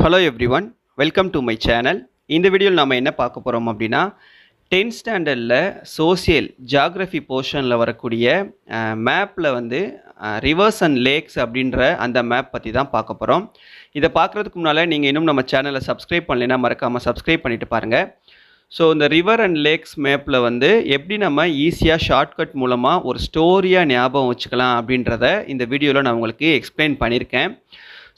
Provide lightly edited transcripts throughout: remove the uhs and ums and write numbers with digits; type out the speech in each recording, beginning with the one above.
Hello everyone, welcome to my channel. இந்த வீடியோவில் நாம் என்ன பார்க்க போகிறோம் அப்படின்னா 10th ஸ்டாண்டர்டில் சோசியல் ஜியாகிரஃபி போர்ஷனில் வரக்கூடிய மேப்பில் வந்து ரிவர்ஸ் அண்ட் லேக்ஸ் அப்படின்ற அந்த மேப் பற்றி தான் பார்க்க போகிறோம். இதை பார்க்குறதுக்கு முன்னால் நீங்கள் இன்னும் நம்ம சேனலை சப்ஸ்கிரைப் பண்ணலைன்னா மறக்காமல் சப்ஸ்கிரைப் பண்ணிவிட்டு பாருங்கள். ஸோ இந்த ரிவர் அண்ட் லேக்ஸ் மேப்பில் வந்து எப்படி நம்ம ஈஸியாக ஷார்ட்கட் மூலமாக ஒரு ஸ்டோரியாக ஞாபகம் வச்சுக்கலாம் அப்படின்றத இந்த வீடியோவில் நான் உங்களுக்கு எக்ஸ்பிளைன் பண்ணியிருக்கேன்.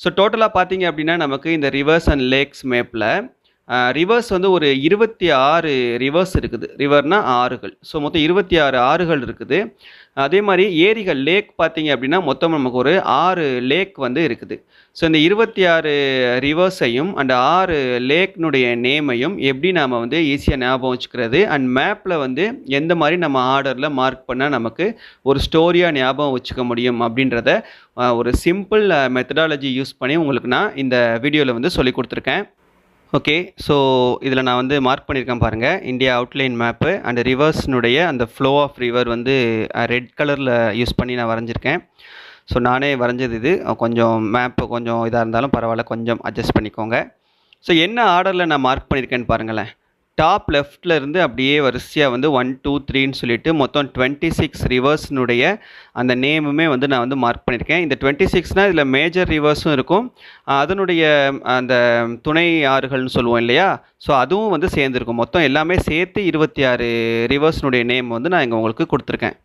ஸோ டோட்டலாக பார்த்தீங்க அப்படின்னா நமக்கு இந்த ரிவர்ஸ் அண்ட் லேக்ஸ் மேப்பில் ரிவர்ஸ் வந்து ஒரு 26 ரிவர்ஸ் இருக்குது. ரிவர்னால் ஆறுகள். ஸோ மொத்தம் 26 ஆறுகள் இருக்குது. அதே மாதிரி ஏரிகள் லேக் பார்த்தீங்க அப்படின்னா மொத்தம் நமக்கு ஒரு 6 லேக் வந்து இருக்குது. ஸோ இந்த 26 ரிவர்ஸையும் அந்த 6 லேக்னுடைய நேமையும் எப்படி நாம் வந்து ஈஸியாக ஞாபகம் வச்சுக்கிறது அண்ட் மேப்பில் வந்து எந்த மாதிரி நம்ம ஆர்டரில் மார்க் பண்ணால் நமக்கு ஒரு ஸ்டோரியாக ஞாபகம் வச்சுக்க முடியும் அப்படின்றத ஒரு சிம்பிள் மெத்தடாலஜி யூஸ் பண்ணி உங்களுக்கு நான் இந்த வீடியோவில் வந்து சொல்லி கொடுத்துருக்கேன். ஓகே, ஸோ இதில் நான் வந்து மார்க் பண்ணியிருக்கேன் பாருங்கள், இந்தியா அவுட்லைன் மேப்பு அண்ட் ரிவர்ஸ்னுடைய அந்த ஃப்ளோ ஆஃப் ரிவர் வந்து ரெட் கலரில் யூஸ் பண்ணி நான் வரைஞ்சிருக்கேன். ஸோ நானே வரைஞ்சது இது. கொஞ்சம் மேப்பு கொஞ்சம் இதாக இருந்தாலும் பரவாயில்ல, கொஞ்சம் அட்ஜஸ்ட் பண்ணிக்கோங்க. ஸோ என்ன ஆர்டரில் நான் மார்க் பண்ணியிருக்கேன்னு பாருங்களேன். டாப் லெஃப்டில் இருந்து அப்படியே வரிசையாக வந்து 1 2 3ன்னு சொல்லிட்டு மொத்தம் 26 ரிவர்ஸ்னுடைய அந்த நேமுமே வந்து நான் வந்து மார்க் பண்ணியிருக்கேன். இந்த 26னால் இதில் மேஜர் ரிவர்ஸும் இருக்கும், அதனுடைய அந்த துணை ஆறுகள்னு சொல்லுவோம் இல்லையா, ஸோ அதுவும் வந்து சேர்ந்துருக்கும். மொத்தம் எல்லாமே சேர்த்து 26 ரிவர்ஸ்னுடைய நேம் வந்து நான் இங்கே உங்களுக்கு கொடுத்துருக்கேன்.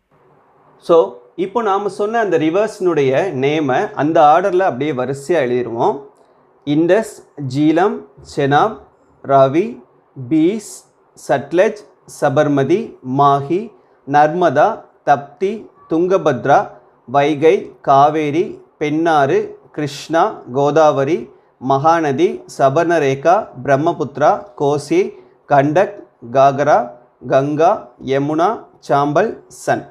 ஸோ இப்போ நாம் சொன்ன அந்த ரிவர்ஸ்னுடைய நேமை அந்த ஆர்டரில் அப்படியே வரிசையாக எழுதிடுவோம். இண்டஸ், ஜீலம், செனாப், ராவி, பீஸ், சட்லஜ், சபர்மதி, மாஹி, நர்மதா, தப்தி, துங்கபத்ரா, வைகை, காவேரி, பெண்ணாறு, கிருஷ்ணா, கோதாவரி, மகாநதி, சபர்ணரேகா, பிரம்மபுத்திரா, கோசி, கண்டக், காகரா, கங்கா, யமுனா, சாம்பல், சன்.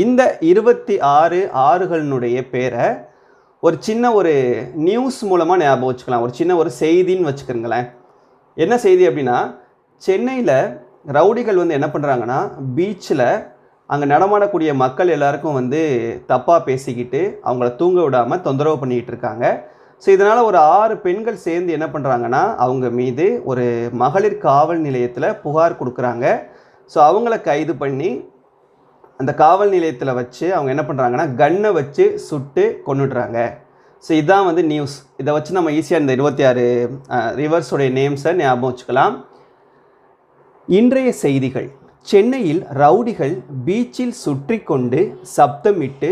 இந்த 26 ஆறுகளினுடைய பேரை ஒரு சின்ன ஒரு நியூஸ் மூலமாக ஞாபகம் வச்சுக்கலாம். ஒரு சின்ன ஒரு செய்தின்னு வச்சுக்கிறீங்களேன். என்ன செய்தி அப்படின்னா, சென்னையில் ரவுடிகள் வந்து என்ன பண்ணுறாங்கன்னா, பீச்சில் அங்கே நடமாடக்கூடிய மக்கள் எல்லாருக்கும் வந்து தப்பாக பேசிக்கிட்டு அவங்கள தூங்க விடாமல் தொந்தரவு பண்ணிக்கிட்டு இருக்காங்க. ஸோ இதனால் ஒரு 6 பெண்கள் சேர்ந்து என்ன பண்ணுறாங்கன்னா, அவங்க மீது ஒரு மகளிர் காவல் நிலையத்தில் புகார் கொடுக்குறாங்க. ஸோ அவங்கள கைது பண்ணி அந்த காவல் நிலையத்தில் வச்சு அவங்க என்ன பண்ணுறாங்கன்னா, கன்னை வச்சு சுட்டு கொன்னுடுறாங்க. ஸோ இதுதான் வந்து நியூஸ். இதை வச்சு நம்ம ஈஸியாக இந்த 26 ரிவர்ஸோடைய நேம்ஸை ஞாபகம் வச்சுக்கலாம். இன்றைய செய்திகள்: சென்னையில் ரவுடிகள் பீச்சில் சுற்றி கொண்டு சப்தமிட்டு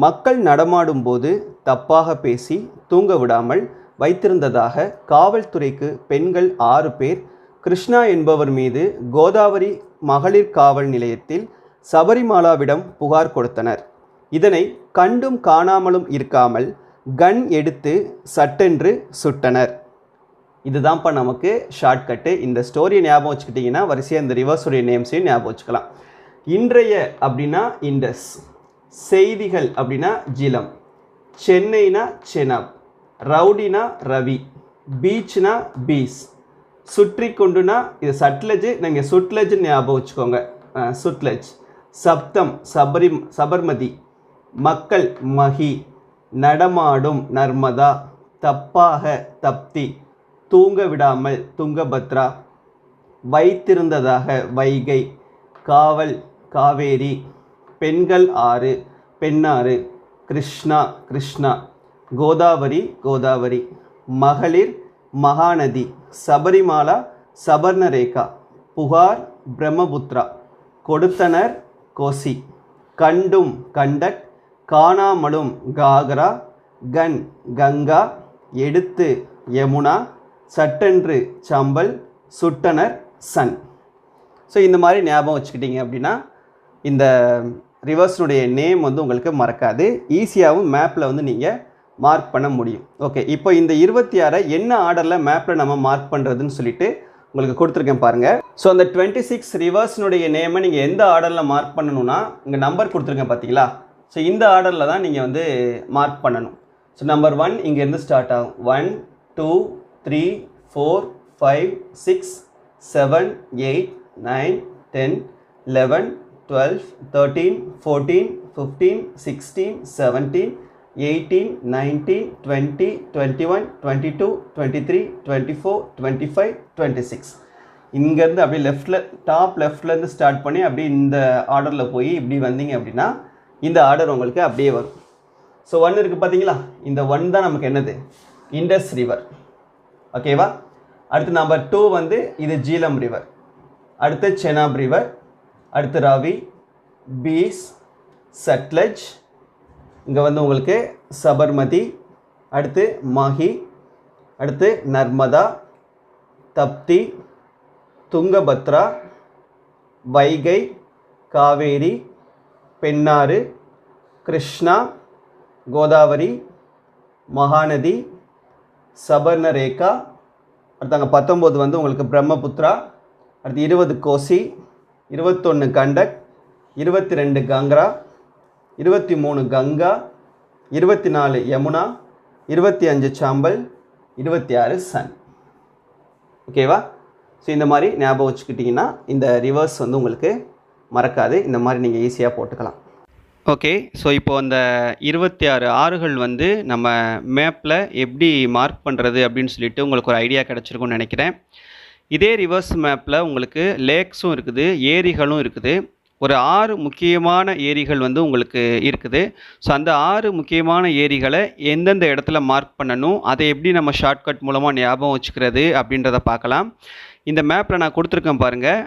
மக்கள் நடமாடும் போது தப்பாக பேசி தூங்க விடாமல் வைத்திருந்ததாக காவல்துறைக்கு பெண்கள் 6 பேர் கிருஷ்ணா என்பவர் மீது கோதாவரி மகளிர் காவல் நிலையத்தில் சபரிமாலாவிடம் புகார் கொடுத்தனர். இதனை கண்டும் காணாமலும் இருக்காமல் கன் எடுத்து சட்டென்று சுட்டனர். இதுதான்ப்பா நமக்கு ஷார்ட்கட்டு. இந்த ஸ்டோரியை ஞாபகம் வச்சுக்கிட்டிங்கன்னா வரிசையாக இந்த ரிவர்ஸுடைய நேம்ஸையும் ஞாபகம் வச்சுக்கலாம். இன்றைய அப்படின்னா இண்டஸ், செய்திகள் அப்படின்னா ஜிலம், சென்னைனா செனாப், ரவுடினா ரவி, பீச்னா பீஸ், சுற்றி கொண்டுனா இது சட்லஜ், நீங்கள் சுட்லஜ்னு ஞாபகம் வச்சுக்கோங்க, சுட்லஜ், சப்தம் சபர்மதி, மக்கள் மஹி, நடமாடும் நர்மதா, தப்பாக தப்தி, தூங்க விடாமல் துங்கபத்ரா, வைத்திருந்ததாக வைகை, காவல் காவேரி, பெண்கள் 6 பெண்ணாறு, கிருஷ்ணா, கோதாவரி, மகளிர் மகாநதி, சபரிமாலா சபர்ணரேகா, புகார் பிரம்மபுத்திரா, கொடுத்தனர் கோசி, கண்டும் கண்டக், காணாமலும் காகரா, கன் கங்கா, எடுத்து யமுனா, சட்டென்று சாம்பல், சுட்டனர் சன். ஸோ இந்த மாதிரி ஞாபகம் வச்சுக்கிட்டீங்க அப்படின்னா இந்த ரிவர்ஸ்னுடைய நேம் வந்து உங்களுக்கு மறக்காது. ஈஸியாகவும் மேப்பில் வந்து நீங்கள் மார்க் பண்ண முடியும். ஓகே, இப்போ இந்த 26 என்ன ஆர்டரில் மேப்பில் நம்ம மார்க் பண்ணுறதுன்னு சொல்லிட்டு உங்களுக்கு கொடுத்துருக்கேன் பாருங்கள். ஸோ அந்த 26 ரிவர்ஸ்னுடைய நேமை நீங்கள் எந்த ஆர்டரில் மார்க் பண்ணணும்னா இங்கே நம்பர் கொடுத்துருக்கேன் பார்த்தீங்களா. ஸோ இந்த ஆர்டரில் தான் நீங்கள் வந்து மார்க் பண்ணணும். ஸோ நம்பர் 1 இங்கேருந்து ஸ்டார்ட் ஆகும். 1 2 3 4 5 6 7 8 9 10 11 12 13 14 15 16 17 18, 19, 20, 21, 22, 23, 24, 25, 26. இங்கேருந்து அப்படியே லெஃப்டில் டாப் லெஃப்ட்லேருந்து ஸ்டார்ட் பண்ணி அப்படியே இந்த ஆர்டரில் போய் இப்படி வந்தீங்க அப்படின்னா இந்த ஆர்டர் உங்களுக்கு அப்படியே வரும். ஸோ 1 இருக்குது பார்த்தீங்களா, இந்த 1 தான் நமக்கு என்னது, இண்டஸ் ரிவர். ஓகேவா. அடுத்து நம்பர் 2 வந்து இது ஜீலம் ரிவர், அடுத்து செனாப் ரிவர், அடுத்து ராவி, பீஸ், சட்லஜ், இங்கே வந்து உங்களுக்கு சபர்மதி, அடுத்து மாஹி, அடுத்து நர்மதா, தப்தி, துங்கபத்ரா, வைகை, காவேரி, பெண்ணாறு, கிருஷ்ணா, கோதாவரி, மகாநதி, சபர்ணரேகா, அடுத்தாங்க 19 வந்து உங்களுக்கு பிரம்மபுத்திரா, அடுத்து 20 கோசி, 21 கண்டக், 22 கங்ரா, 23 கங்கா, 24 யமுனா, 25 சாம்பல், 26 சன். ஓகேவா. ஸோ இந்த மாதிரி ஞாபகம் வச்சுக்கிட்டிங்கன்னா இந்த ரிவர்ஸ் வந்து உங்களுக்கு மறக்காது, இந்த மாதிரி நீங்கள் ஈஸியாக போட்டுக்கலாம். ஓகே. ஸோ இப்போ அந்த 26 ஆறுகள் வந்து நம்ம மேப்பில் எப்படி மார்க் பண்ணுறது அப்படின்னு சொல்லிட்டு உங்களுக்கு ஒரு ஐடியா கிடச்சிருக்குன்னு நினைக்கிறேன். இதே ரிவர்ஸ் மேப்பில் உங்களுக்கு லேக்ஸும் இருக்குது, ஏரிகளும் இருக்குது. ஒரு 6 முக்கியமான ஏரிகள் வந்து உங்களுக்கு இருக்குது. ஸோ அந்த 6 முக்கியமான ஏரிகளை எந்தெந்த இடத்துல மார்க் பண்ணணும், அதை எப்படி நம்ம ஷார்ட்கட் மூலமாக ஞாபகம் வச்சுக்கிறது அப்படின்றத பார்க்கலாம். இந்த மேப்பில் நான் கொடுத்துருக்கேன் பாருங்கள்,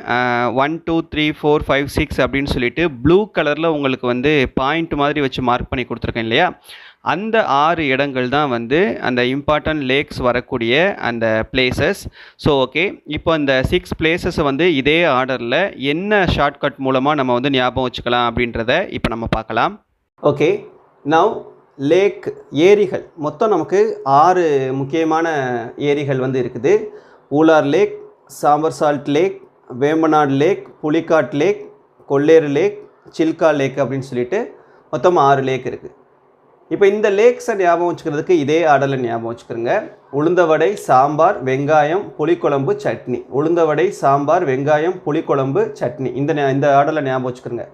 1 2 3 4 5 6 அப்படின்னு சொல்லிட்டு ப்ளூ கலரில் உங்களுக்கு வந்து பாயிண்ட் மாதிரி வச்சு மார்க் பண்ணி கொடுத்துருக்கேன் இல்லையா. அந்த 6 இடங்கள் தான் வந்து அந்த இம்பார்ட்டன்ட் லேக்ஸ் வரக்கூடிய அந்த பிளேசஸ். ஸோ ஓகே, இப்போ இந்த 6 பிளேசஸை வந்து இதே ஆர்டரில் என்ன ஷார்ட்கட் மூலமாக நம்ம வந்து ஞாபகம் வச்சுக்கலாம் அப்படின்றத இப்போ நம்ம பார்க்கலாம். ஓகே, நவ் லேக் ஏரிகள் மொத்தம் நமக்கு 6 முக்கியமான ஏரிகள் வந்து இருக்குது. ஊலார் லேக், சாம்பர்சால்ட் லேக், வேம்பநாடு லேக், புலிகாட் லேக், கொள்ளேறு லேக், சில்கா லேக் அப்படின்னு சொல்லிட்டு மொத்தம் 6 லேக் இருக்குது. இப்போ இந்த லேக்ஸை ஞாபகம் வச்சுக்கிறதுக்கு இதே ஆர்டரில் ஞாபகம் வச்சுக்கிறோங்க. உளுந்தவடை, சாம்பார், வெங்காயம், புளிக்குழம்பு, சட்னி. உளுந்தவடை, சாம்பார், வெங்காயம், புளிக்குழம்பு, சட்னி. இந்த ஆர்டரில் ஞாபகம் வச்சுக்கிறோங்க.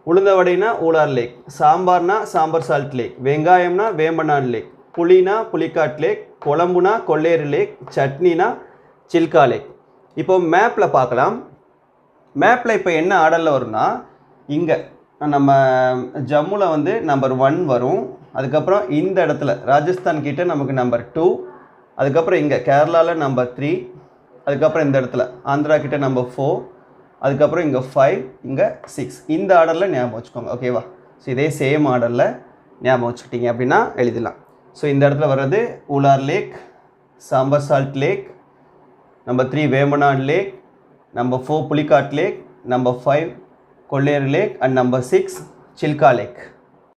உளுந்தவடைனா ஊலார் லேக், சாம்பார்னா சாம்பர்சால்ட் லேக், வெங்காயம்னா வேம்பநாடு லேக், புளினா புலிகாட் லேக், குழம்புனா கொள்ளேறு லேக், சட்னினா சில்கா லேக். இப்போ மேப்பில் பார்க்கலாம். மேப்பில் இப்போ என்ன ஆர்டரில் வரும்னா, இங்கே நம்ம ஜம்முவில் வந்து நம்பர் 1 வரும். அதுக்கப்புறம் இந்த இடத்துல ராஜஸ்தான் கிட்ட நமக்கு நம்பர் 2, அதுக்கப்புறம் இங்கே கேரளாவில் நம்பர் 3, அதுக்கப்புறம் இந்த இடத்துல ஆந்திரா கிட்ட நம்பர் 4, அதுக்கப்புறம் இங்கே 5, இங்கே 6. இந்த ஆர்டரில் ஞாபகம் வச்சுக்கோங்க. ஓகேவா. ஸோ இதே சேம் ஆர்டரில் ஞாபகம் வச்சுக்கிட்டீங்க அப்படின்னா எழுதிடலாம். ஸோ இந்த இடத்துல வர்றது Wular lake, Sambhar salt lake, number 3 Vembanad lake, number 4 Pulicat lake, number 5 Kolleru lake, and number 6 Chilka lakh.